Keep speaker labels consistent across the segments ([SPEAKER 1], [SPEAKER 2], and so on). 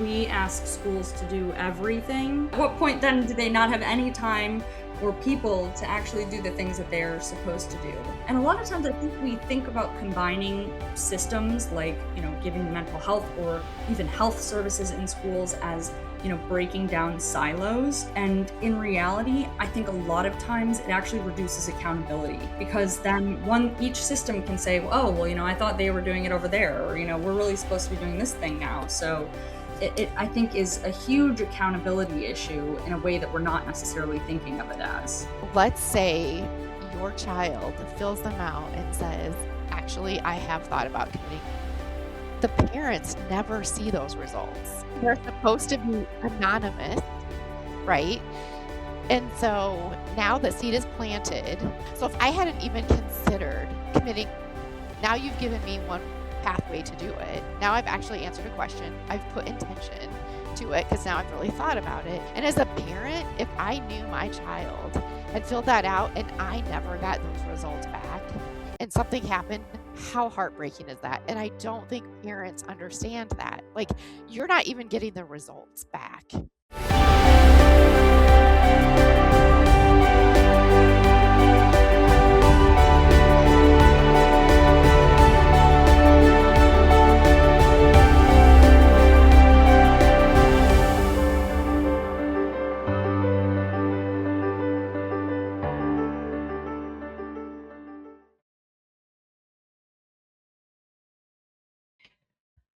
[SPEAKER 1] we ask schools to do everything, at what point then do they not have any time or people to actually do the things that they're supposed to do? And a lot of times I think we think about combining systems like, giving mental health or even health services in schools as, breaking down silos. And in reality, I think a lot of times it actually reduces accountability, because then each system can say, oh, well, I thought they were doing it over there, or, we're really supposed to be doing this thing now. So it I think is a huge accountability issue in a way that we're not necessarily thinking of it as.
[SPEAKER 2] Let's say your child fills them out and says, actually, I have thought about committing. The parents never see those results. They're supposed to be anonymous, right? And so now the seed is planted. So if I hadn't even considered committing, now you've given me one pathway to do it. Now I've actually answered a question. I've put intention to it because now I've really thought about it. And as a parent, if I knew my child had filled that out and I never got those results back and something happened, how heartbreaking is that? And I don't think parents understand that. Like, you're not even getting the results back.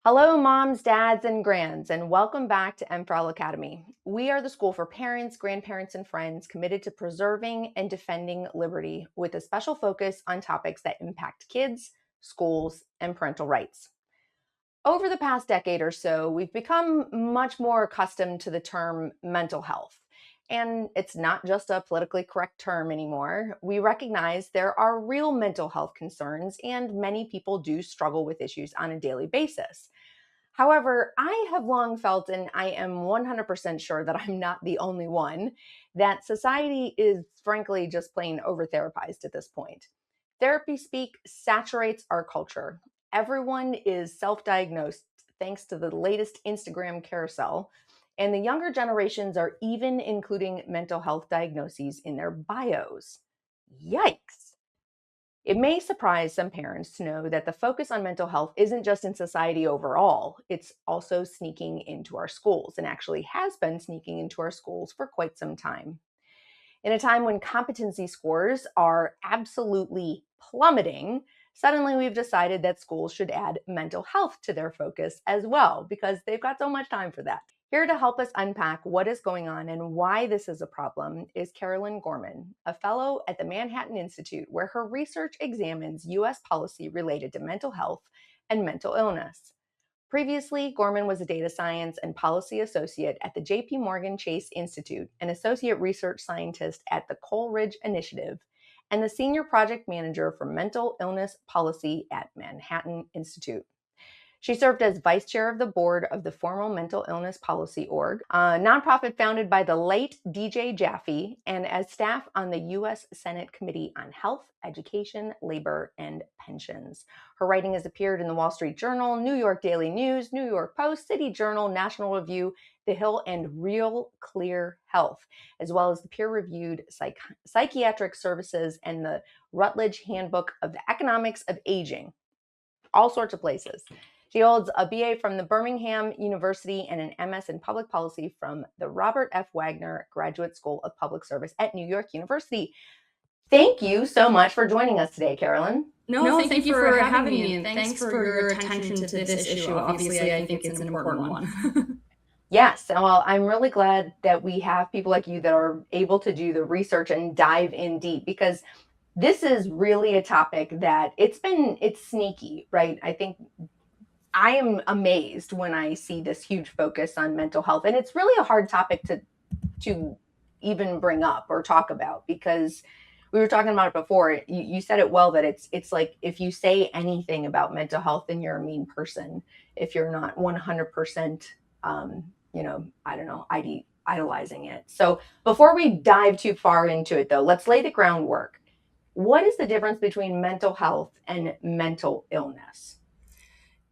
[SPEAKER 3] Hello, moms, dads, and grands, and welcome back to M4L Academy. We are the school for parents, grandparents, and friends committed to preserving and defending liberty with a special focus on topics that impact kids, schools, and parental rights. Over the past decade or so, we've become much more accustomed to the term mental health. And it's not just a politically correct term anymore. We recognize there are real mental health concerns, and many people do struggle with issues on a daily basis. However, I have long felt, and I am 100% sure that I'm not the only one, that society is frankly just plain over-therapized at this point. Therapy speak saturates our culture. Everyone is self-diagnosed thanks to the latest Instagram carousel, and the younger generations are even including mental health diagnoses in their bios. Yikes! It may surprise some parents to know that the focus on mental health isn't just in society overall, it's also sneaking into our schools, and actually has been sneaking into our schools for quite some time. In a time when competency scores are absolutely plummeting, suddenly we've decided that schools should add mental health to their focus as well, because they've got so much time for that. Here to help us unpack what is going on and why this is a problem is Carolyn Gorman, a fellow at the Manhattan Institute, where her research examines U.S. policy related to mental health and mental illness. Previously, Gorman was a data science and policy associate at the J.P. Morgan Chase Institute, an associate research scientist at the Coleridge Initiative, and the senior project manager for mental illness policy at Manhattan Institute. She served as vice chair of the board of the Formal Mental Illness Policy Org, a nonprofit founded by the late DJ Jaffe, and as staff on the U.S. Senate Committee on Health, Education, Labor, and Pensions. Her writing has appeared in the Wall Street Journal, New York Daily News, New York Post, City Journal, National Review, The Hill, and Real Clear Health, as well as the peer-reviewed Psychiatric Services and the Rutledge Handbook of the Economics of Aging. All sorts of places. She holds a BA from the Birmingham University and an MS in Public Policy from the Robert F. Wagner Graduate School of Public Service at New York University. Thank you so much for joining us today, Carolyn.
[SPEAKER 1] No, thank you for having me, and thanks for your attention to this issue. Obviously, I think it's an important one.
[SPEAKER 3] Yes, well, I'm really glad that we have people like you that are able to do the research and dive in deep, because this is really a topic that it's sneaky, right? I think I am amazed when I see this huge focus on mental health, and it's really a hard topic to even bring up or talk about, because we were talking about it before. You said it well, that it's like if you say anything about mental health, then you're a mean person. If you're not 100%, I don't know, idolizing it. So before we dive too far into it, though, let's lay the groundwork. What is the difference between mental health and mental illness?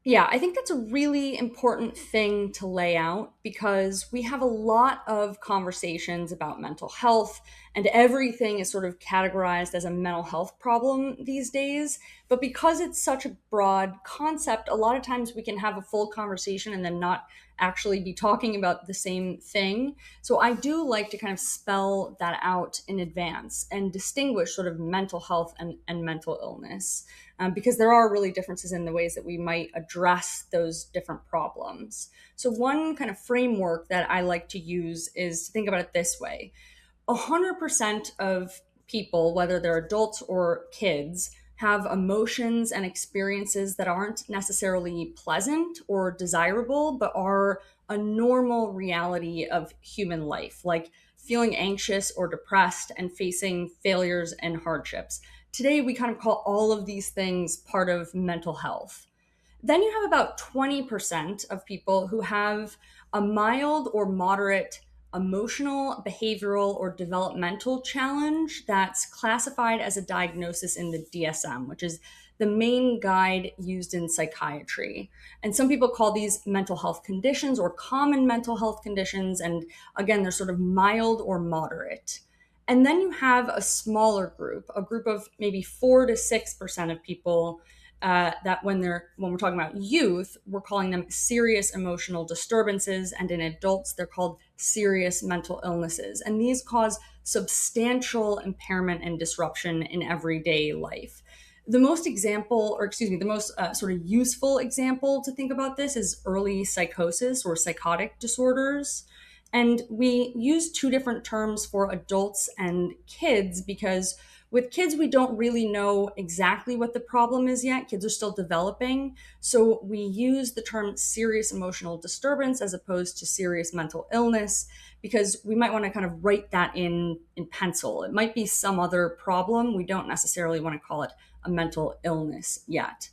[SPEAKER 1] Yeah, I think that's a really important thing to lay out because we have a lot of conversations about mental health, and everything is sort of categorized as a mental health problem these days. But because it's such a broad concept, a lot of times we can have a full conversation and then not actually be talking about the same thing. So I do like to kind of spell that out in advance and distinguish sort of mental health and mental illness, because there are really differences in the ways that we might address those different problems. So, one kind of framework that I like to use is to think about it this way: 100% of people, whether they're adults or kids, have emotions and experiences that aren't necessarily pleasant or desirable, but are a normal reality of human life, like feeling anxious or depressed and facing failures and hardships. Today, we kind of call all of these things part of mental health. Then you have about 20% of people who have a mild or moderate emotional, behavioral, or developmental challenge that's classified as a diagnosis in the DSM, which is the main guide used in psychiatry. And some people call these mental health conditions or common mental health conditions. And again, they're sort of mild or moderate. And then you have a smaller group, a group of maybe 4 to 6% of people, that when we're talking about youth, we're calling them serious emotional disturbances, and in adults, they're called serious mental illnesses. And these cause substantial impairment and disruption in everyday life. The most sort of useful example to think about this is early psychosis or psychotic disorders. And we use two different terms for adults and kids because with kids, we don't really know exactly what the problem is yet. Kids are still developing. So we use the term serious emotional disturbance as opposed to serious mental illness because we might want to kind of write that in pencil. It might be some other problem. We don't necessarily want to call it a mental illness yet.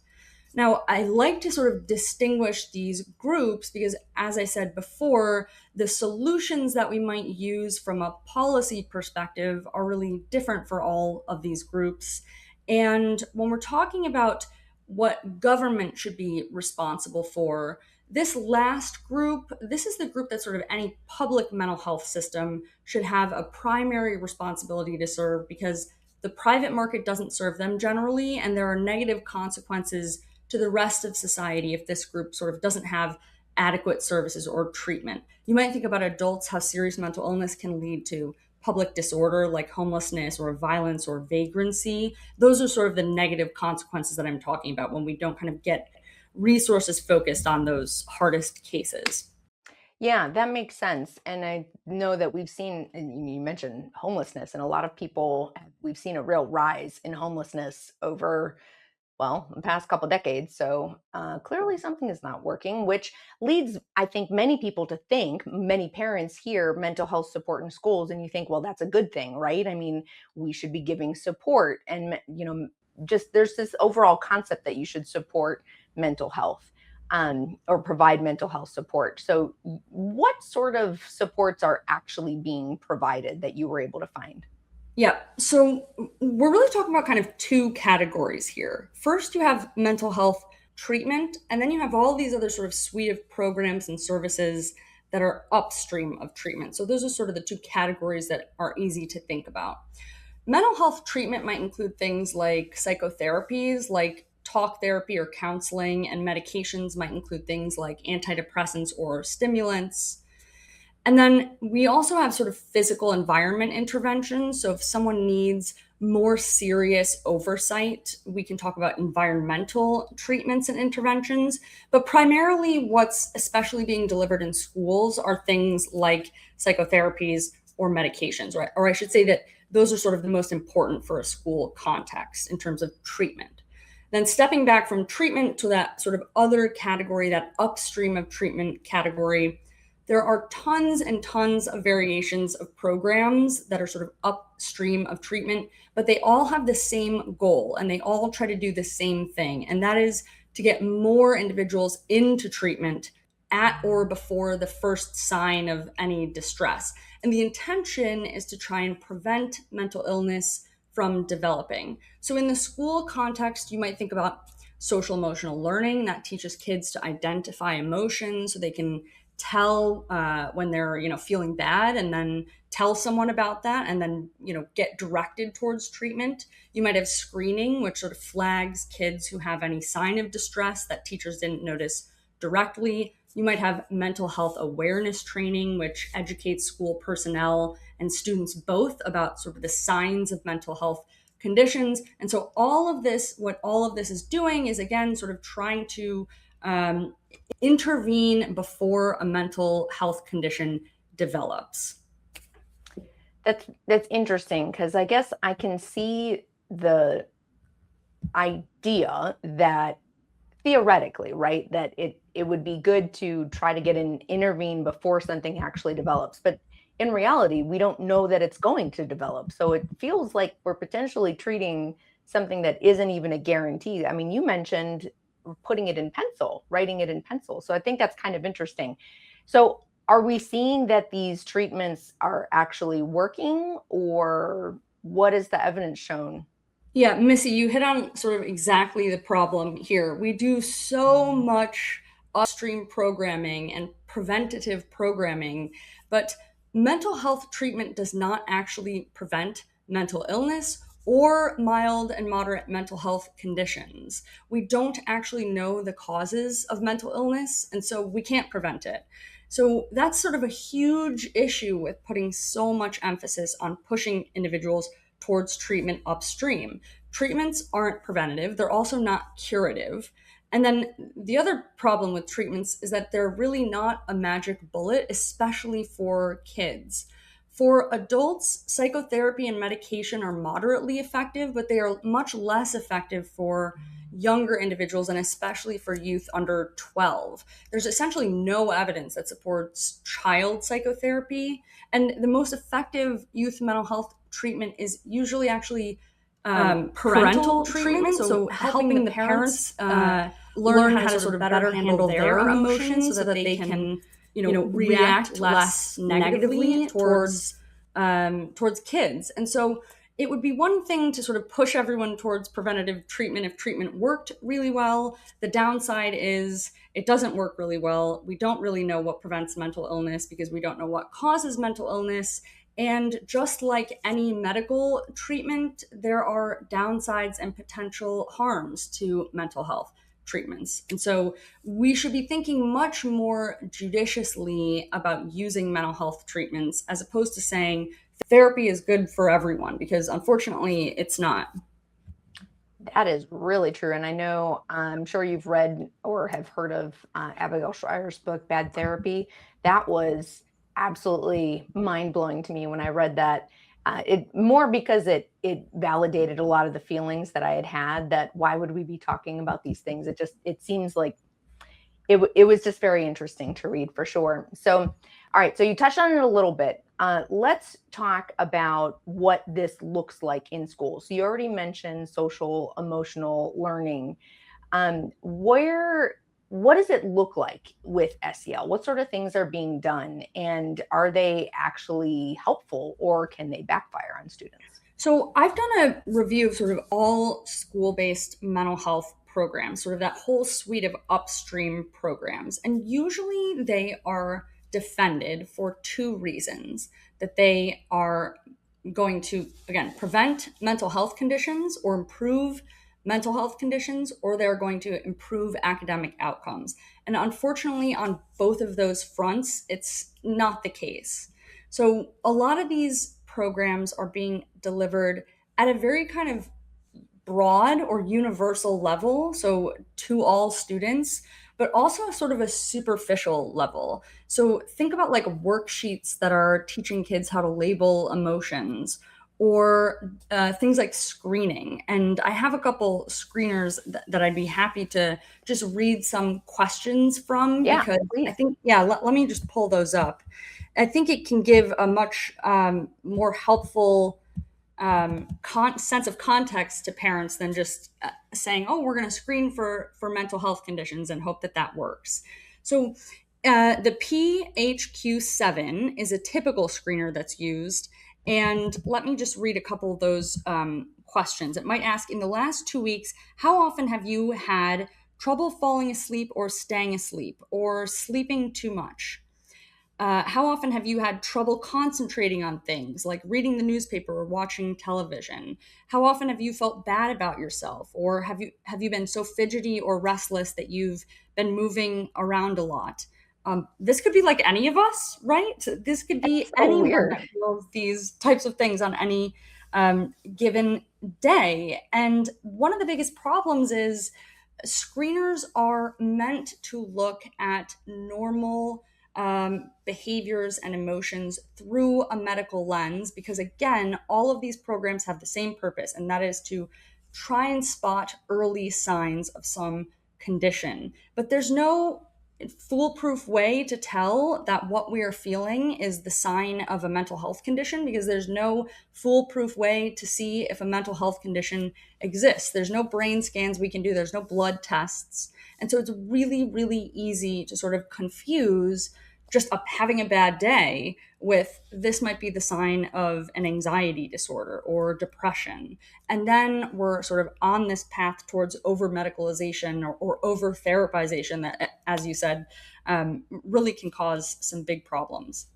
[SPEAKER 1] Now, I like to sort of distinguish these groups because, as I said before, the solutions that we might use from a policy perspective are really different for all of these groups. And when we're talking about what government should be responsible for, this last group, this is the group that sort of any public mental health system should have a primary responsibility to serve because the private market doesn't serve them generally, and there are negative consequences to the rest of society if this group sort of doesn't have adequate services or treatment. You might think about adults, how serious mental illness can lead to public disorder like homelessness or violence or vagrancy. Those are sort of the negative consequences that I'm talking about when we don't kind of get resources focused on those hardest cases.
[SPEAKER 3] Yeah, that makes sense. And I know that we've seen, and you mentioned homelessness, and a lot of people, we've seen a real rise in homelessness over, well, the past couple decades. So clearly something is not working, which leads, I think, many people to think, many parents hear mental health support in schools, and you think, well, that's a good thing, right? I mean, we should be giving support. And, just there's this overall concept that you should support mental health, or provide mental health support. So, what sort of supports are actually being provided that you were able to find?
[SPEAKER 1] Yeah. So we're really talking about kind of two categories here. First, you have mental health treatment, and then you have all these other sort of suite of programs and services that are upstream of treatment. So those are sort of the two categories that are easy to think about. Mental health treatment might include things like psychotherapies, like talk therapy or counseling, and medications might include things like antidepressants or stimulants. And then we also have sort of physical environment interventions. So if someone needs more serious oversight, we can talk about environmental treatments and interventions. But primarily, what's especially being delivered in schools are things like psychotherapies or medications, right? Or I should say that those are sort of the most important for a school context in terms of treatment. Then stepping back from treatment to that sort of other category, that upstream of treatment category, there are tons and tons of variations of programs that are sort of upstream of treatment, but they all have the same goal and they all try to do the same thing. And that is to get more individuals into treatment at or before the first sign of any distress. And the intention is to try and prevent mental illness from developing. So in the school context, you might think about social emotional learning that teaches kids to identify emotions so they can tell when they're feeling bad, and then tell someone about that, and then get directed towards treatment. You might have screening, which sort of flags kids who have any sign of distress that teachers didn't notice directly. You might have mental health awareness training, which educates school personnel and students both about sort of the signs of mental health conditions. And so what all of this is doing is, again, sort of trying to intervene before a mental health condition develops.
[SPEAKER 3] That's interesting, because I guess I can see the idea that theoretically, right, that it would be good to try to get an intervene before something actually develops. But in reality, we don't know that it's going to develop. So it feels like we're potentially treating something that isn't even a guarantee. I mean, you mentioned putting it in pencil, writing it in pencil. So I think that's kind of interesting. So are we seeing that these treatments are actually working, or what is the evidence shown?
[SPEAKER 1] Yeah, Missy, you hit on sort of exactly the problem here. We do so much upstream programming and preventative programming, but mental health treatment does not actually prevent mental illness or mild and moderate mental health conditions. We don't actually know the causes of mental illness, and so we can't prevent it. So that's sort of a huge issue with putting so much emphasis on pushing individuals towards treatment upstream. Treatments aren't preventative, they're also not curative. And then the other problem with treatments is that they're really not a magic bullet, especially for kids. For adults, psychotherapy and medication are moderately effective, but they are much less effective for younger individuals, and especially for youth under 12. There's essentially no evidence that supports child psychotherapy, and the most effective youth mental health treatment is usually actually parental treatment. So helping the parents learn how to sort of better handle their emotions so that they can, react less negatively towards kids. And so it would be one thing to sort of push everyone towards preventative treatment if treatment worked really well. The downside is it doesn't work really well. We don't really know what prevents mental illness because we don't know what causes mental illness. And just like any medical treatment, there are downsides and potential harms to mental health treatments. And so we should be thinking much more judiciously about using mental health treatments as opposed to saying therapy is good for everyone, because unfortunately it's not.
[SPEAKER 3] That is really true. And I know, I'm sure you've read or have heard of Abigail Schreier's book, Bad Therapy. That was absolutely mind-blowing to me when I read that. It more because it validated a lot of the feelings that I had, that why would we be talking about these things? It seems like it was just very interesting to read, for sure. So, all right, so you touched on it a little bit. Let's talk about what this looks like in school. So you already mentioned social emotional learning. What does it look like with SEL? What sort of things are being done, and are they actually helpful, or can they backfire on students?
[SPEAKER 1] So I've done a review of sort of all school-based mental health programs, sort of that whole suite of upstream programs. And usually they are defended for two reasons: that they are going to, again, prevent mental health conditions or improve mental health conditions, or they're going to improve academic outcomes. And unfortunately, on both of those fronts, it's not the case. So a lot of these programs are being delivered at a very kind of broad or universal level, so to all students, but also sort of a superficial level. So think about like worksheets that are teaching kids how to label emotions, or things like screening. And I have a couple screeners that I'd be happy to just read some questions from,
[SPEAKER 3] Yeah,
[SPEAKER 1] because
[SPEAKER 3] please.
[SPEAKER 1] I think, let me just pull those up. I think it can give a much more helpful sense of context to parents than just saying, "Oh, we're going to screen for mental health conditions and hope that that works." So the PHQ-7 is a typical screener that's used, and let me just read a couple of those questions. It might ask, in the last 2 weeks, how often have you had trouble falling asleep or staying asleep or sleeping too much? How often have you had trouble concentrating on things like reading the newspaper or watching television? How often have you felt bad about yourself, or have you been so fidgety or restless that you've been moving around a lot? This could be like any of us, right? This could be
[SPEAKER 3] So
[SPEAKER 1] anyone
[SPEAKER 3] weird.
[SPEAKER 1] that feels these types of things on any given day. And one of the biggest problems is screeners are meant to look at normal behaviors and emotions through a medical lens, because again, all of these programs have the same purpose, and that is to try and spot early signs of some condition. But there's no foolproof way to tell that what we are feeling is the sign of a mental health condition, because there's no foolproof way to see if a mental health condition exists. There's no brain scans we can do, there's no blood tests. And so it's really, really easy to sort of confuse just having a bad day with this might be the sign of an anxiety disorder or depression. And then we're sort of on this path towards over medicalization or over therapization that, as you said, really can cause some big problems.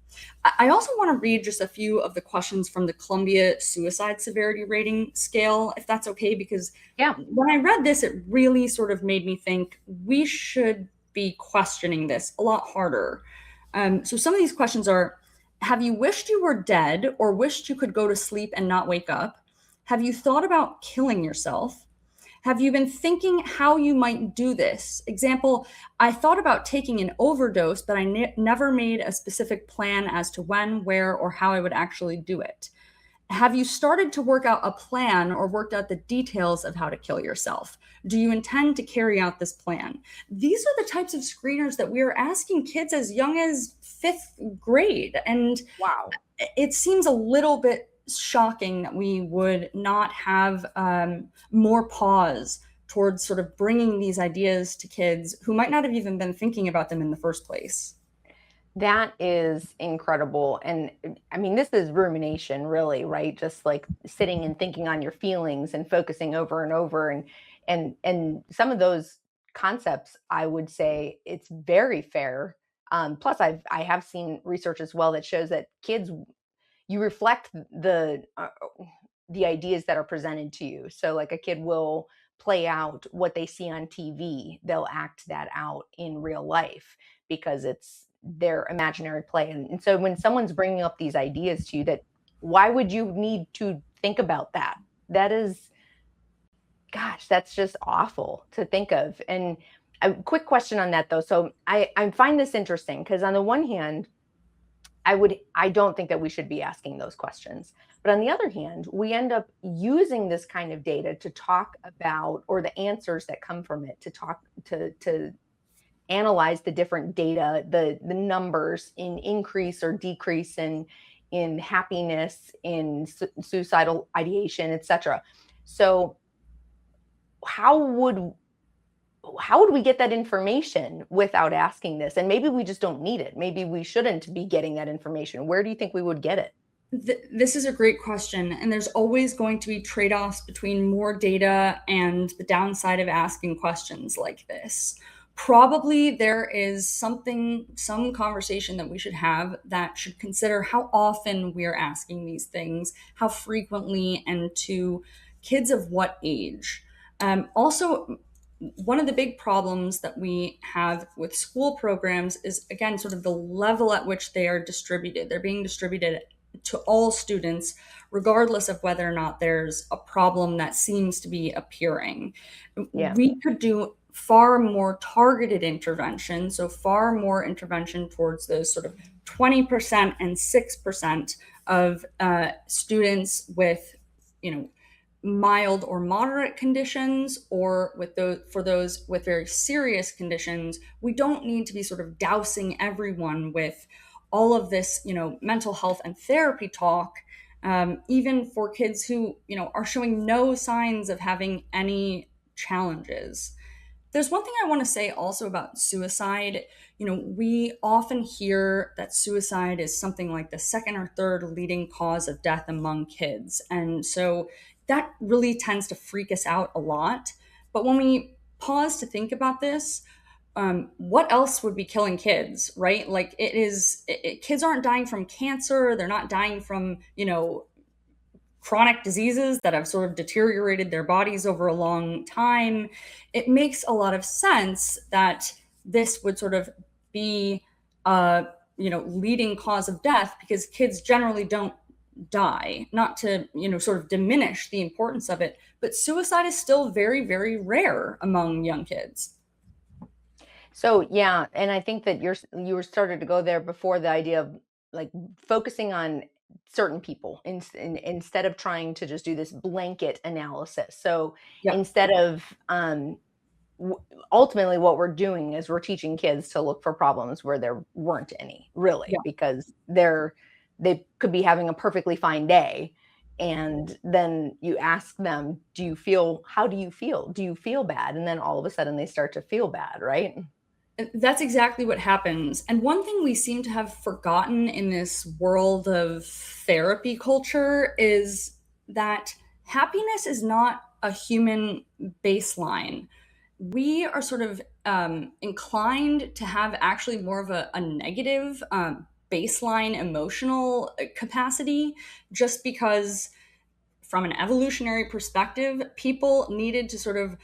[SPEAKER 1] I also want to read just a few of the questions from the Columbia Suicide Severity Rating Scale, if that's okay, because
[SPEAKER 3] Yeah.
[SPEAKER 1] when I read this, it really sort of made me think we should be questioning this a lot harder. So some of these questions are: have you wished you were dead or wished you could go to sleep and not wake up? Have you thought about killing yourself? Have you been thinking how you might do this? Example, I thought about taking an overdose, but I never made a specific plan as to when, where, or how I would actually do it. Have you started to work out a plan or worked out the details of how to kill yourself? Do you intend to carry out this plan? These are the types of screeners that we are asking kids as young as fifth grade. And
[SPEAKER 3] Wow.
[SPEAKER 1] it seems a little bit shocking that we would not have more pause towards sort of bringing these ideas to kids who might not have even been thinking about them in the first place.
[SPEAKER 3] That is incredible. And I mean, this is rumination, really, right? Just like sitting and thinking on your feelings and focusing over and over. And some of those concepts, I would say it's very fair. Plus, I have seen research as well that shows that kids, you reflect the ideas that are presented to you. So like a kid will play out what they see on TV, they'll act that out in real life because it's their imaginary play. And so when someone's bringing up these ideas to you, that why would you need to think about that? That is, gosh, that's just awful to think of. And a quick question on that though. So I find this interesting because on the one hand, I don't think that we should be asking those questions. But on the other hand, we end up using this kind of data to talk about, or the answers that come from it to talk to analyze the different data, the numbers in increase or decrease in happiness, in suicidal ideation, etc. So how would we get that information without asking this? And maybe we just don't need it. Maybe we shouldn't be getting that information. Where do you think we would get it?
[SPEAKER 1] This is a great question, and there's always going to be trade-offs between more data and the downside of asking questions like this. Probably there is some conversation that we should have that should consider how often we are asking these things, how frequently, and to kids of what age. Also, one of the big problems that we have with school programs is, again, sort of the level at which they are distributed. They're being distributed to all students, regardless of whether or not there's a problem that seems to be appearing.
[SPEAKER 3] Yeah.
[SPEAKER 1] We could do far more targeted intervention, so far more intervention towards those sort of 20% and 6% of students with, mild or moderate conditions, or for those with very serious conditions. We don't need to be sort of dousing everyone with all of this, mental health and therapy talk, even for kids who, are showing no signs of having any challenges. There's one thing I want to say also about suicide. We often hear that suicide is something like the second or third leading cause of death among kids. And so that really tends to freak us out a lot. But when we pause to think about this, what else would be killing kids, right? Like kids aren't dying from cancer. They're not dying from, chronic diseases that have sort of deteriorated their bodies over a long time. It makes a lot of sense that this would sort of be a, leading cause of death, because kids generally don't die. Not to, sort of diminish the importance of it, but suicide is still very, very rare among young kids.
[SPEAKER 3] So yeah, and I think that you were started to go there before, the idea of like focusing on certain people instead of trying to just do this blanket analysis. So
[SPEAKER 1] Yeah.
[SPEAKER 3] instead of ultimately what we're doing is we're teaching kids to look for problems where there weren't any, really,
[SPEAKER 1] Yeah.
[SPEAKER 3] because they could be having a perfectly fine day, and then you ask them, how do you feel? Do you feel bad? And then all of a sudden they start to feel bad, right?
[SPEAKER 1] That's exactly what happens. And one thing we seem to have forgotten in this world of therapy culture is that happiness is not a human baseline. We are sort of inclined to have actually more of a negative baseline emotional capacity, just because from an evolutionary perspective, people needed to sort of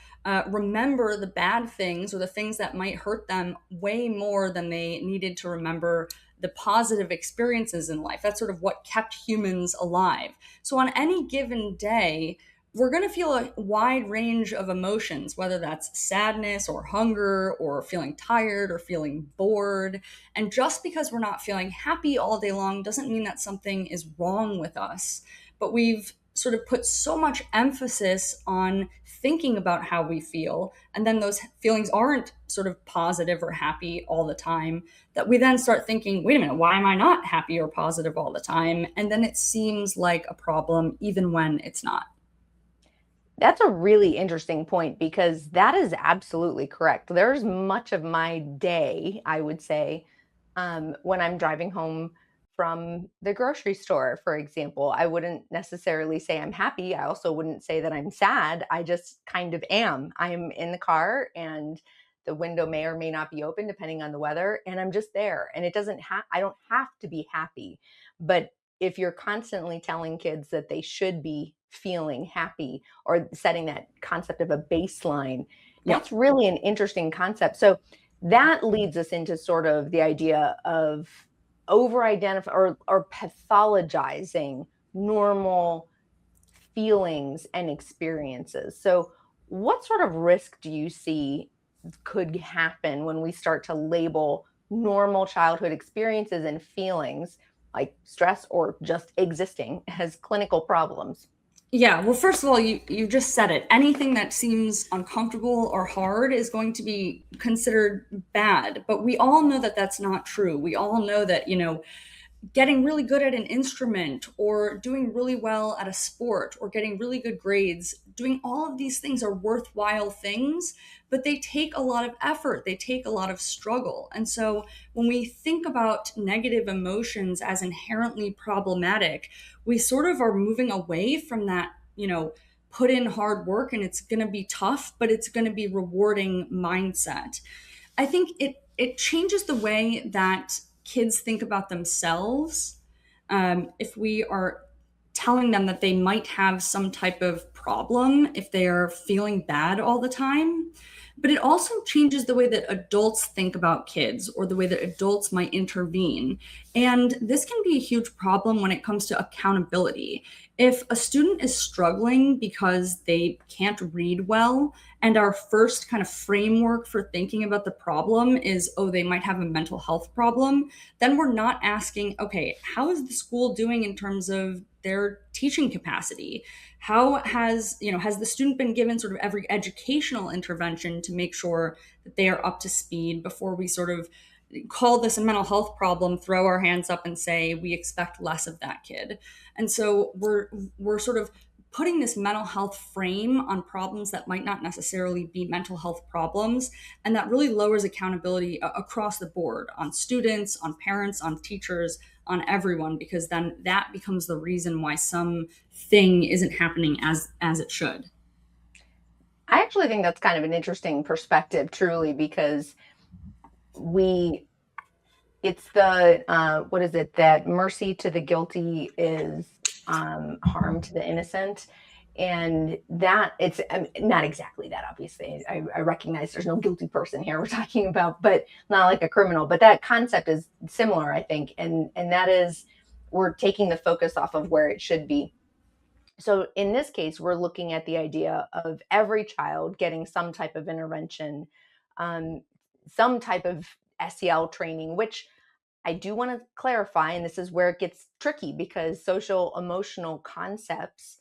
[SPEAKER 1] remember the bad things or the things that might hurt them way more than they needed to remember the positive experiences in life. That's sort of what kept humans alive. So on any given day, we're going to feel a wide range of emotions, whether that's sadness or hunger or feeling tired or feeling bored. And just because we're not feeling happy all day long doesn't mean that something is wrong with us. But we've sort of put so much emphasis on thinking about how we feel, and then those feelings aren't sort of positive or happy all the time, that we then start thinking, wait a minute, why am I not happy or positive all the time? And then it seems like a problem even when it's not.
[SPEAKER 3] That's a really interesting point, because that is absolutely correct. There's much of my day, I would say, when I'm driving home from the grocery store, for example, I wouldn't necessarily say I'm happy. I also wouldn't say that I'm sad. I just kind of am. I'm in the car, and the window may or may not be open depending on the weather, and I'm just there. And I don't have to be happy. But if you're constantly telling kids that they should be feeling happy, or setting that concept of a baseline,
[SPEAKER 1] Yeah.
[SPEAKER 3] that's really an interesting concept. So that leads us into sort of the idea of over identify or pathologizing normal feelings and experiences. So what sort of risk do you see could happen when we start to label normal childhood experiences and feelings, like stress or just existing, as clinical problems?
[SPEAKER 1] Yeah, well, first of all, you just said it. Anything that seems uncomfortable or hard is going to be considered bad. But we all know that that's not true. We all know that, getting really good at an instrument or doing really well at a sport or getting really good grades, doing all of these things are worthwhile things, but they take a lot of effort. They take a lot of struggle. And so when we think about negative emotions as inherently problematic, we sort of are moving away from that, put in hard work and it's going to be tough, but it's going to be rewarding mindset. I think it changes the way that kids think about themselves. If we are telling them that they might have some type of problem if they are feeling bad all the time. But it also changes the way that adults think about kids or the way that adults might intervene. And this can be a huge problem when it comes to accountability. If a student is struggling because they can't read well, and our first kind of framework for thinking about the problem is, oh, they might have a mental health problem, then we're not asking, okay, how is the school doing in terms of their teaching capacity? How has the student been given sort of every educational intervention to make sure that they are up to speed before we sort of call this a mental health problem, throw our hands up and say we expect less of that kid? And so we're sort of putting this mental health frame on problems that might not necessarily be mental health problems. And that really lowers accountability across the board on students, on parents, on teachers, on everyone, because then that becomes the reason why something isn't happening as it should.
[SPEAKER 3] I actually think that's kind of an interesting perspective, truly, because we it's the what is it, that mercy to the guilty is harm to the innocent. And that it's not exactly that, obviously. I recognize there's no guilty person here we're talking about, but not like a criminal, but that concept is similar, I think. And that is, we're taking the focus off of where it should be. So in this case, we're looking at the idea of every child getting some type of intervention, um, some type of SEL training, which I do want to clarify, and this is where it gets tricky, because social emotional concepts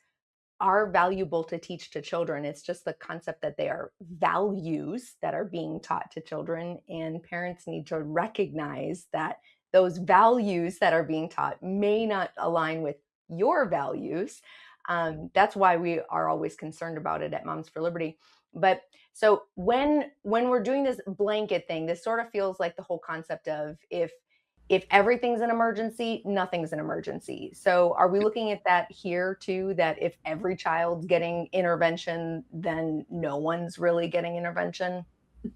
[SPEAKER 3] are valuable to teach to children. It's just the concept that they are values that are being taught to children, and parents need to recognize that those values that are being taught may not align with your values. That's why we are always concerned about it at Moms for Liberty. But so when we're doing this blanket thing, this sort of feels like the whole concept of, if everything's an emergency, nothing's an emergency. So are we looking at that here too, that if every child's getting intervention, then no one's really getting intervention?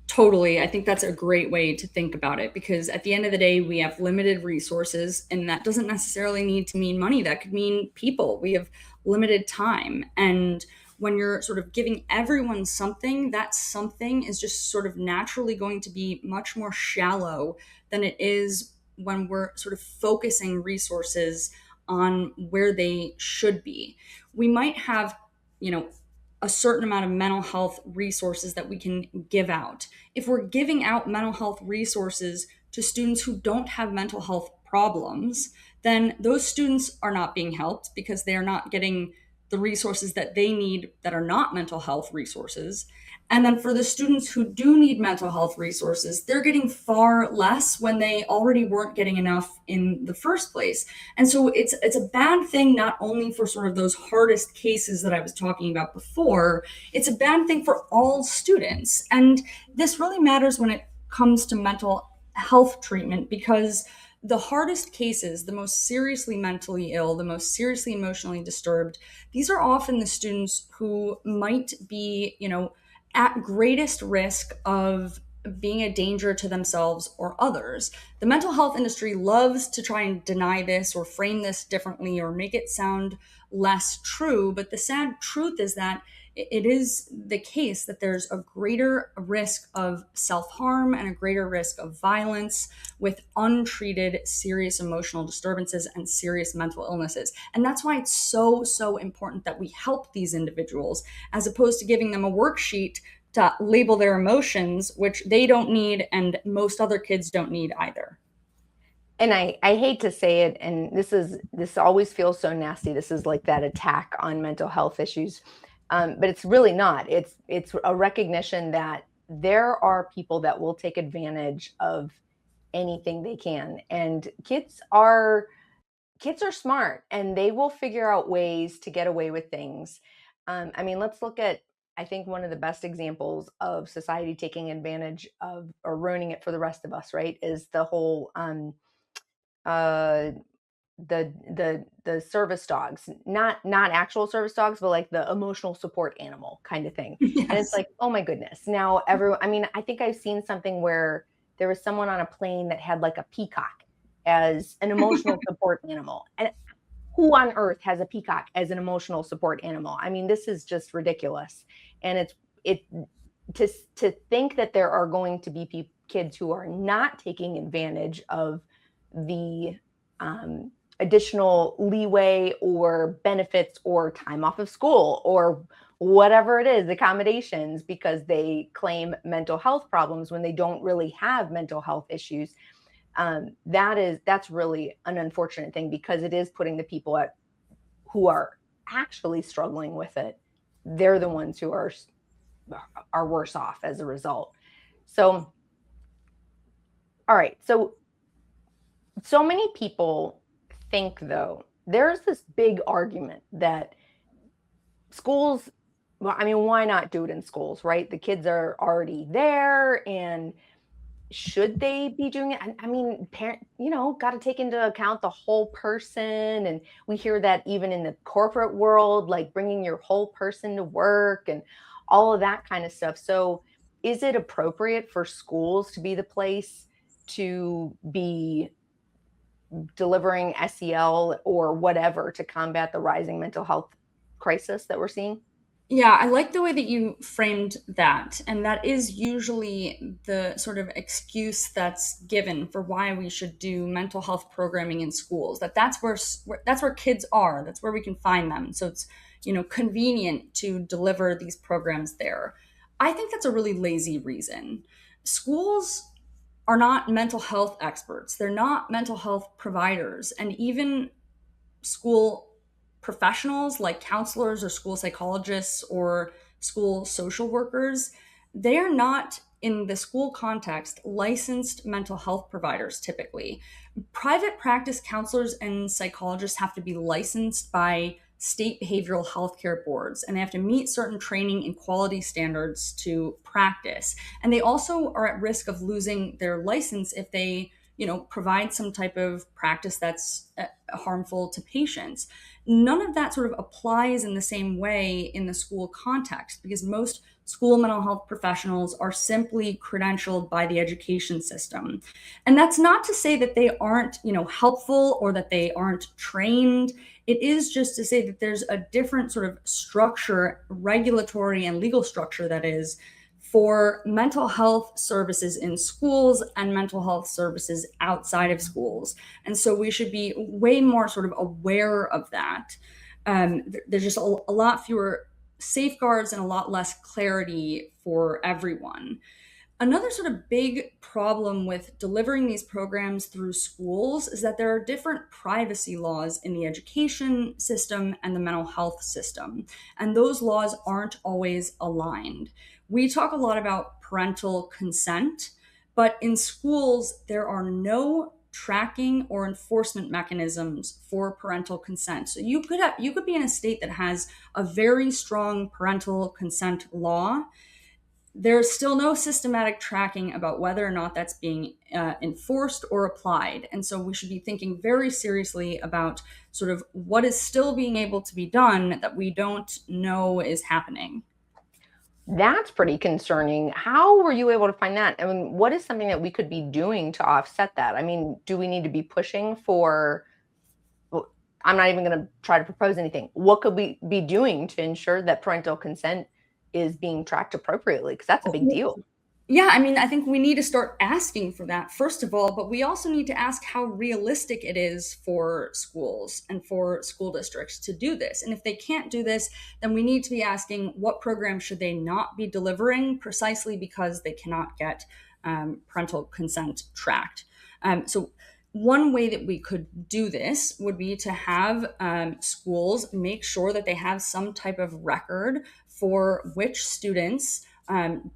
[SPEAKER 1] Totally. I think that's a great way to think about it, because at the end of the day, we have limited resources, and that doesn't necessarily need to mean money. That could mean people. We have limited time. And when you're sort of giving everyone something, that something is just sort of naturally going to be much more shallow than it is when we're sort of focusing resources on where they should be. We might have, you know, a certain amount of mental health resources that we can give out. If we're giving out mental health resources to students who don't have mental health problems, then those students are not being helped because they are not getting the resources that they need that are not mental health resources. And then for the students who do need mental health resources, they're getting far less when they already weren't getting enough in the first place. And so it's a bad thing, not only for sort of those hardest cases that I was talking about before, it's a bad thing for all students. And this really matters when it comes to mental health treatment, because the hardest cases, the most seriously mentally ill, the most seriously emotionally disturbed, these are often the students who might be, at greatest risk of being a danger to themselves or others. The mental health industry loves to try and deny this or frame this differently or make it sound less true. But the sad truth is that it is the case that there's a greater risk of self-harm and a greater risk of violence with untreated serious emotional disturbances and serious mental illnesses. And that's why it's so, so important that we help these individuals, as opposed to giving them a worksheet to label their emotions, which they don't need and most other kids don't need either.
[SPEAKER 3] And I hate to say it, and this always feels so nasty. This is like that attack on mental health issues, but it's really not. It's a recognition that there are people that will take advantage of anything they can, and kids are smart, and they will figure out ways to get away with things. I mean, let's look at, I think, one of the best examples of society taking advantage of or ruining it for the rest of us, right, is the whole uh the service dogs, not actual service dogs, but like the emotional support animal kind of thing. And it's
[SPEAKER 1] Yes.
[SPEAKER 3] like, oh my goodness, now everyone, I mean, I think I've seen something where there was someone on a plane that had like a peacock as an emotional support animal. And who on earth has a peacock as an emotional support animal? I mean, this is just ridiculous. And it to think that there are going to be kids who are not taking advantage of the additional leeway or benefits or time off of school or whatever it is, accommodations, because they claim mental health problems when they don't really have mental health issues. That's really an unfortunate thing, because it is putting the people who are actually struggling with it. They're the ones who are worse off as a result. So, all right. So many people think, though, there's this big argument that schools, well, I mean, why not do it in schools, right? The kids are already there, and should they be doing it? I mean, got to take into account the whole person. And we hear that even in the corporate world, like bringing your whole person to work and all of that kind of stuff. So, is it appropriate for schools to be the place to be delivering SEL or whatever to combat the rising mental health crisis that we're seeing?
[SPEAKER 1] Yeah, I like the way that you framed that. And that is usually the sort of excuse that's given for why we should do mental health programming in schools. That's where kids are. That's where we can find them. So it's, convenient to deliver these programs there. I think that's a really lazy reason. Schools are not mental health experts. They're not mental health providers. And even school professionals like counselors or school psychologists or school social workers, they are not in the school context licensed mental health providers typically. Private practice counselors and psychologists have to be licensed by state behavioral health care boards, and they have to meet certain training and quality standards to practice. And they also are at risk of losing their license if they provide some type of practice that's harmful to patients. None of that sort of applies in the same way in the school context because most school mental health professionals are simply credentialed by the education system. And that's not to say that they aren't, helpful or that they aren't trained. It is just to say that there's a different sort of structure, regulatory and legal structure that is for mental health services in schools and mental health services outside of schools. And so we should be way more sort of aware of that. There's just a lot fewer safeguards and a lot less clarity for everyone. Another sort of big problem with delivering these programs through schools is that there are different privacy laws in the education system and the mental health system, and those laws aren't always aligned. We talk a lot about parental consent, but in schools, there are no tracking or enforcement mechanisms for parental consent. So you could be in a state that has a very strong parental consent law. There's still no systematic tracking about whether or not that's being enforced or applied. And so we should be thinking very seriously about sort of what is still being able to be done that we don't know is happening.
[SPEAKER 3] That's pretty concerning. How were you able to find that? I mean, what is something that we could be doing to offset that? I mean, do we need to be pushing for, well, I'm not even going to try to propose anything. What could we be doing to ensure that parental consent is being tracked appropriately? Because that's a big deal.
[SPEAKER 1] Yeah, I mean, I think we need to start asking for that, first of all, but we also need to ask how realistic it is for schools and for school districts to do this. And if they can't do this, then we need to be asking what programs should they not be delivering precisely because they cannot get parental consent tracked. So one way that we could do this would be to have schools make sure that they have some type of record for which students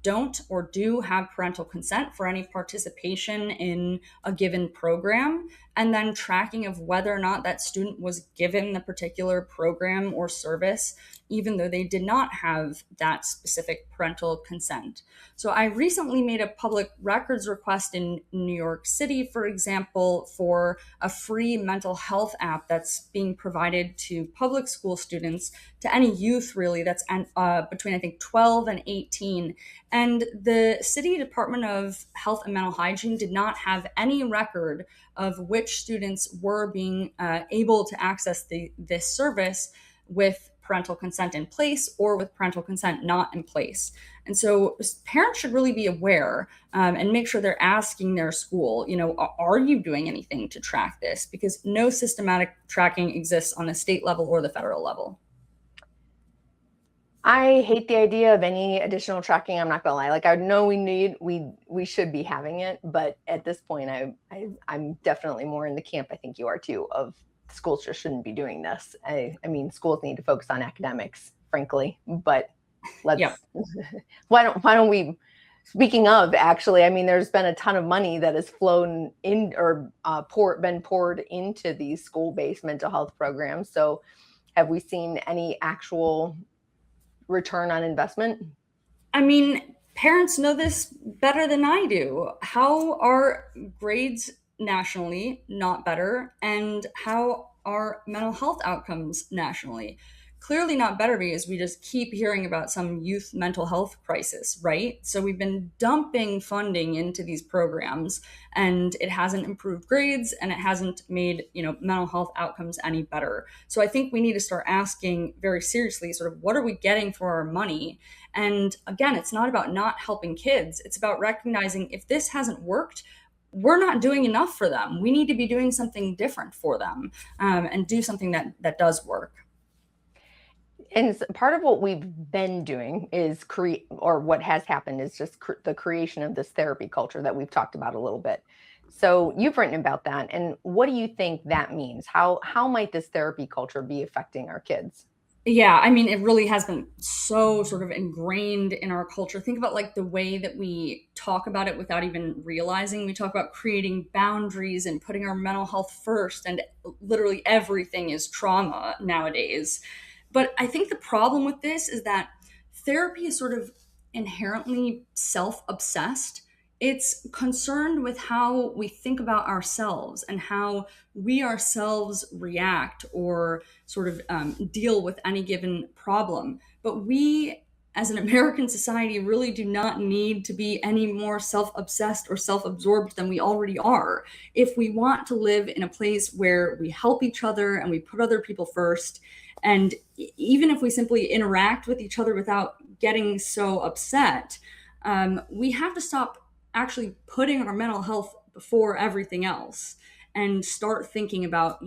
[SPEAKER 1] don't or do have parental consent for any participation in a given program, and then tracking of whether or not that student was given the particular program or service, even though they did not have that specific parental consent. So I recently made a public records request in New York City, for example, for a free mental health app that's being provided to public school students, to any youth really, that's between I think 12 and 18. And the City Department of Health and Mental Hygiene did not have any record of which students were being able to access this service with parental consent in place or with parental consent not in place. And so parents should really be aware and make sure they're asking their school, are you doing anything to track this? Because no systematic tracking exists on the state level or the federal level.
[SPEAKER 3] I hate the idea of any additional tracking. I'm not gonna lie. Like, I know we should be having it, but at this point, I'm definitely more in the camp. I think you are too. Of schools just shouldn't be doing this. I mean, schools need to focus on academics, frankly. But let's
[SPEAKER 1] Yeah.
[SPEAKER 3] why don't we? Speaking of, actually, I mean, there's been a ton of money that has flown in or been poured into these school-based mental health programs. So, have we seen any actual return on investment?
[SPEAKER 1] I mean, parents know this better than I do. How are grades nationally not better? And how are mental health outcomes nationally? Clearly not better because we just keep hearing about some youth mental health crisis, right? So we've been dumping funding into these programs and it hasn't improved grades and it hasn't made, mental health outcomes any better. So I think we need to start asking very seriously sort of what are we getting for our money? And again, it's not about not helping kids. It's about recognizing if this hasn't worked, we're not doing enough for them. We need to be doing something different for them, and do something that does work.
[SPEAKER 3] And part of what we've been doing is create, or what has happened is just the creation of this therapy culture that we've talked about a little bit. So you've written about that, and what do you think that means? How might this therapy culture be affecting our kids?
[SPEAKER 1] Yeah, I mean, it really has been so sort of ingrained in our culture. Think about like the way that we talk about it without even realizing. We talk about creating boundaries and putting our mental health first, and literally everything is trauma nowadays. But I think the problem with this is that therapy is sort of inherently self obsessed. It's concerned with how we think about ourselves and how we ourselves react or sort of deal with any given problem. But we, as an American society, really do not need to be any more self obsessed or self absorbed than we already are. If we want to live in a place where we help each other and we put other people first, and even if we simply interact with each other without getting so upset, we have to stop actually putting our mental health before everything else and start thinking about,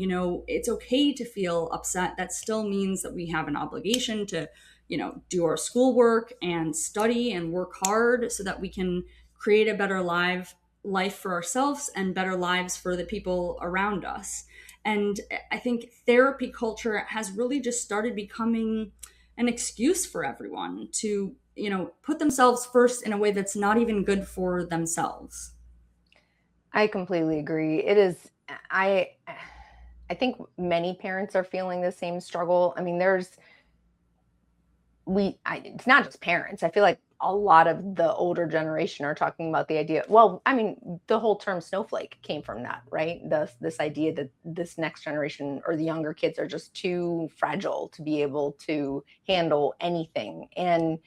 [SPEAKER 1] it's okay to feel upset. That still means that we have an obligation to, do our schoolwork and study and work hard so that we can create a better life for ourselves and better lives for the people around us. And I think therapy culture has really just started becoming an excuse for everyone to, put themselves first in a way that's not even good for themselves.
[SPEAKER 3] I completely agree. It is. I think many parents are feeling the same struggle. I mean, it's not just parents. I feel like a lot of the older generation are talking about the idea. Well, I mean, the whole term snowflake came from that, right? This idea that this next generation or the younger kids are just too fragile to be able to handle anything. And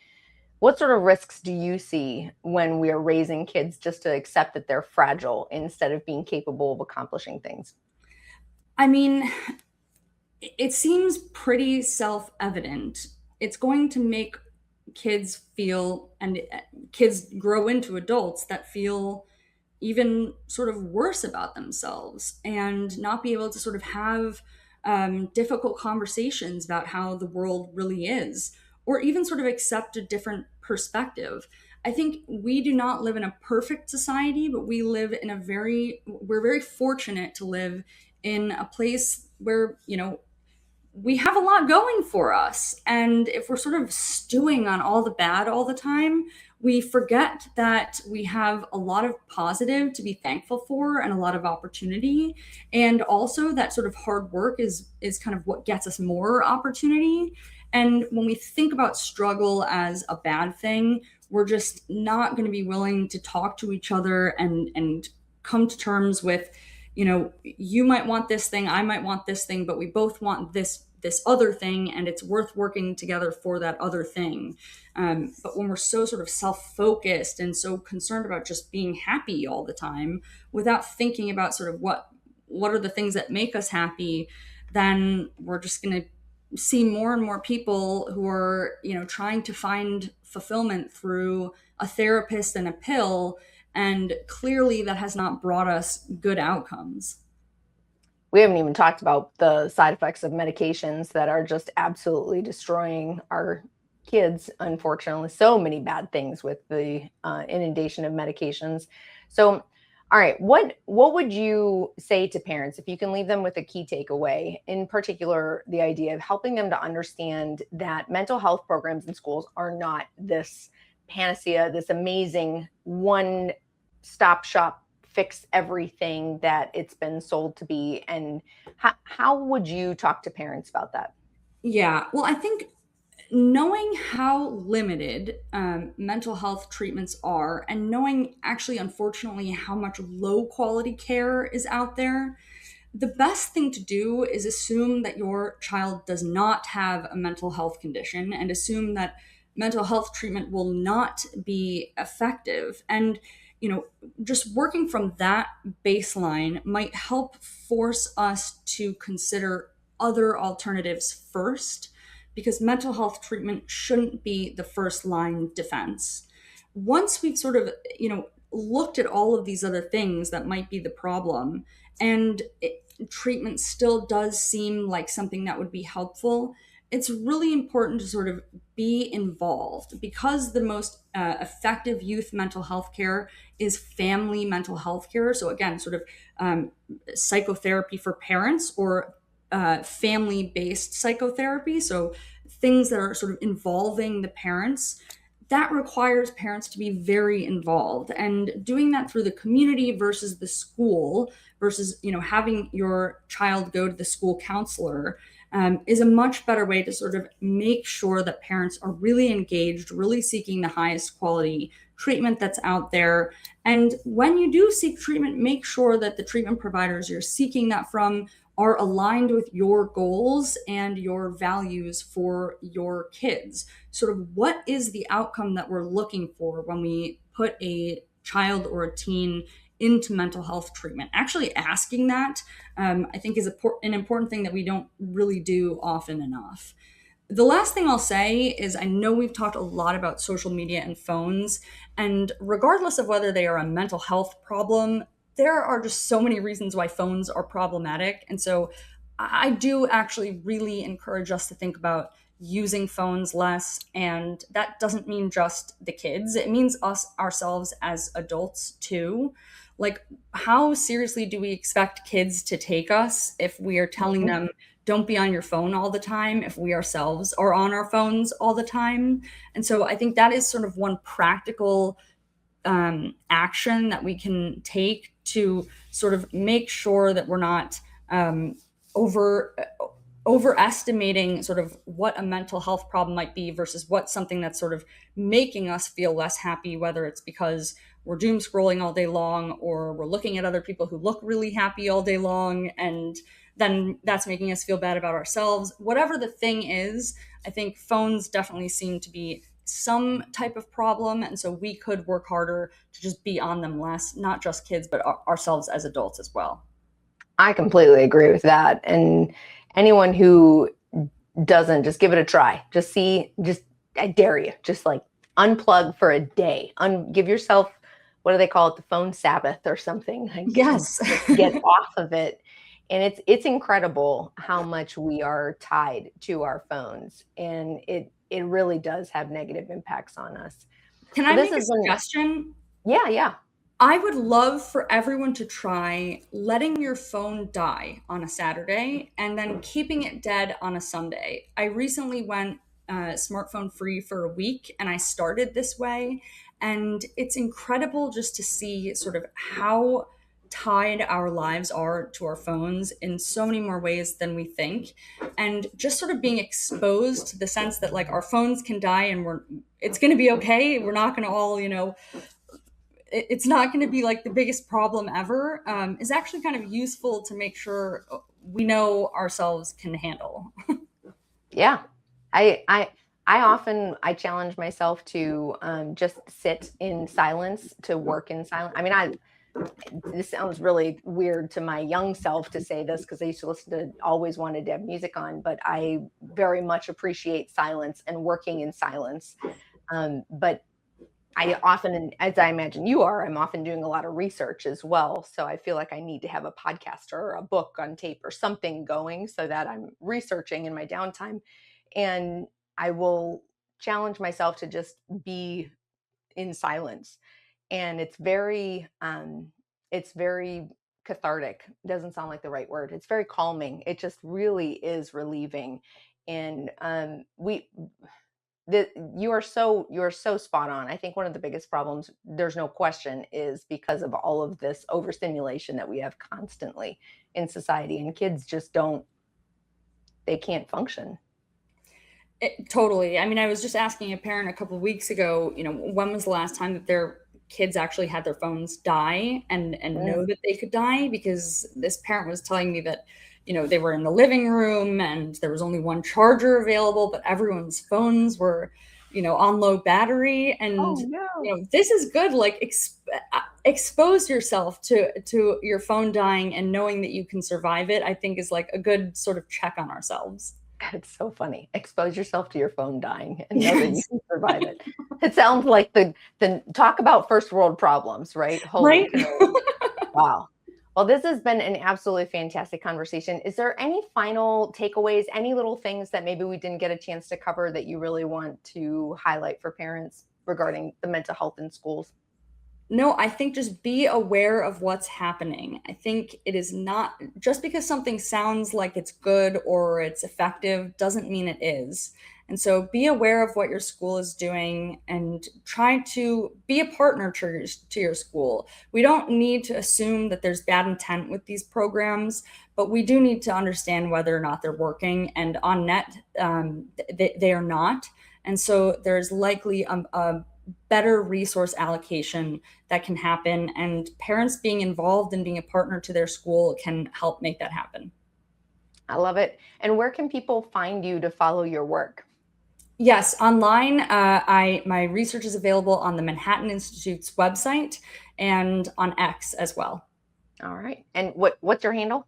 [SPEAKER 3] what sort of risks do you see when we are raising kids just to accept that they're fragile instead of being capable of accomplishing things?
[SPEAKER 1] I mean, it seems pretty self evident. It's going to make kids feel, and kids grow into adults that feel even sort of worse about themselves and not be able to sort of have difficult conversations about how the world really is, or even sort of accept a different perspective. I think we do not live in a perfect society, but we're very fortunate to live in a place where, we have a lot going for us. And if we're sort of stewing on all the bad all the time, we forget that we have a lot of positive to be thankful for and a lot of opportunity. And also that sort of hard work is kind of what gets us more opportunity. And when we think about struggle as a bad thing, we're just not going to be willing to talk to each other and come to terms with, you might want this thing, I might want this thing, but we both want this other thing, and it's worth working together for that other thing. But when we're so sort of self-focused and so concerned about just being happy all the time without thinking about sort of what are the things that make us happy, then we're just going to see more and more people who are, trying to find fulfillment through a therapist and a pill. And clearly that has not brought us good outcomes.
[SPEAKER 3] We haven't even talked about the side effects of medications that are just absolutely destroying our kids. Unfortunately, so many bad things with the inundation of medications. So, all right, what would you say to parents if you can leave them with a key takeaway? In particular, the idea of helping them to understand that mental health programs in schools are not this panacea, this amazing one-stop shop fix everything that it's been sold to be. And how would you talk to parents about that?
[SPEAKER 1] Yeah, well, I think knowing how limited mental health treatments are, and knowing actually, unfortunately, how much low quality care is out there, the best thing to do is assume that your child does not have a mental health condition and assume that mental health treatment will not be effective. And, just working from that baseline might help force us to consider other alternatives first, because mental health treatment shouldn't be the first line defense. Once we've sort of, looked at all of these other things that might be the problem, and treatment still does seem like something that would be helpful, it's really important to sort of be involved, because the most effective youth mental health care is family mental health care. So, again, sort of psychotherapy for parents, or family based psychotherapy. So, things that are sort of involving the parents, that requires parents to be very involved, and doing that through the community versus the school, versus having your child go to the school counselor, is a much better way to sort of make sure that parents are really engaged, really seeking the highest quality treatment that's out there. And when you do seek treatment, make sure that the treatment providers you're seeking that from are aligned with your goals and your values for your kids. Sort of, what is the outcome that we're looking for when we put a child or a teen into mental health treatment? Actually asking that, I think, is an important thing that we don't really do often enough. The last thing I'll say is, I know we've talked a lot about social media and phones, and regardless of whether they are a mental health problem, there are just so many reasons why phones are problematic. And so I do actually really encourage us to think about using phones less. And that doesn't mean just the kids, it means us ourselves as adults too. Like, how seriously do we expect kids to take us if we are telling them, don't be on your phone all the time, if we ourselves are on our phones all the time? And so I think that is sort of one practical action that we can take to sort of make sure that we're not over overestimating sort of what a mental health problem might be versus what something that's sort of making us feel less happy, whether it's because we're doom scrolling all day long, or we're looking at other people who look really happy all day long, and then that's making us feel bad about ourselves. Whatever the thing is, I think phones definitely seem to be some type of problem, and so we could work harder to just be on them less, not just kids, but ourselves as adults as well.
[SPEAKER 3] I completely agree with that. And anyone who doesn't, just give it a try. I dare you, just like unplug for a day. Give yourself, what do they call it? The phone Sabbath or something.
[SPEAKER 1] Yes.
[SPEAKER 3] Get off of it. And it's incredible how much we are tied to our phones. And it really does have negative impacts on us.
[SPEAKER 1] Can I make a suggestion?
[SPEAKER 3] Yeah.
[SPEAKER 1] I would love for everyone to try letting your phone die on a Saturday and then keeping it dead on a Sunday. I recently went smartphone free for a week, and I started this way. And it's incredible just to see sort of how tied our lives are to our phones in so many more ways than we think. And just sort of being exposed to the sense that, like, our phones can die, and it's going to be okay. We're not going to all, it's not going to be like the biggest problem ever, is actually kind of useful to make sure we know ourselves can handle.
[SPEAKER 3] Yeah. I often challenge myself to just sit in silence, to work in silence. I mean, this sounds really weird to my young self to say this, because I used to always wanted to have music on, but I very much appreciate silence and working in silence. But I often, as I imagine you are, I'm often doing a lot of research as well. So I feel like I need to have a podcast or a book on tape or something going, so that I'm researching in my downtime. And I will challenge myself to just be in silence. And it's very cathartic. It doesn't sound like the right word. It's very calming. It just really is relieving. And you are so spot on. I think one of the biggest problems, there's no question, is because of all of this overstimulation that we have constantly in society, and kids just they can't function.
[SPEAKER 1] Totally. I mean, I was just asking a parent a couple of weeks ago, when was the last time that their kids actually had their phones die and
[SPEAKER 3] Mm.
[SPEAKER 1] know that they could die? Because this parent was telling me that, they were in the living room and there was only one charger available, but everyone's phones were, on low battery. And,
[SPEAKER 3] Oh no.
[SPEAKER 1] this is good. Like, expose yourself to your phone dying and knowing that you can survive it, I think is like a good sort of check on ourselves.
[SPEAKER 3] It's so funny. Expose yourself to your phone dying and know that you
[SPEAKER 1] Yes.
[SPEAKER 3] can survive it. It sounds like the talk about first world problems, right? Holy
[SPEAKER 1] Right?
[SPEAKER 3] cannoli. Wow. Well, this has been an absolutely fantastic conversation. Is there any final takeaways, any little things that maybe we didn't get a chance to cover that you really want to highlight for parents regarding the mental health in schools?
[SPEAKER 1] No, I think just be aware of what's happening. I think it is not just because something sounds like it's good or it's effective doesn't mean it is. And so be aware of what your school is doing and try to be a partner to your school. We don't need to assume that there's bad intent with these programs, but we do need to understand whether or not they're working. And on net, they are not. And so there's likely a better resource allocation that can happen, and parents being involved and being a partner to their school can help make that happen.
[SPEAKER 3] I love it. And where can people find you to follow your work?
[SPEAKER 1] Yes, online, I my research is available on the Manhattan Institute's website and on X as well.
[SPEAKER 3] All right. And what's your handle?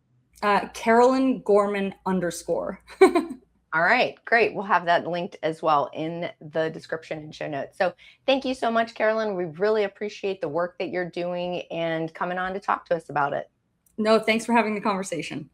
[SPEAKER 1] Carolyn Gorman underscore.
[SPEAKER 3] All right, great. We'll have that linked as well in the description and show notes. So thank you so much, Carolyn. We really appreciate the work that you're doing and coming on to talk to us about it.
[SPEAKER 1] No, thanks for having the conversation.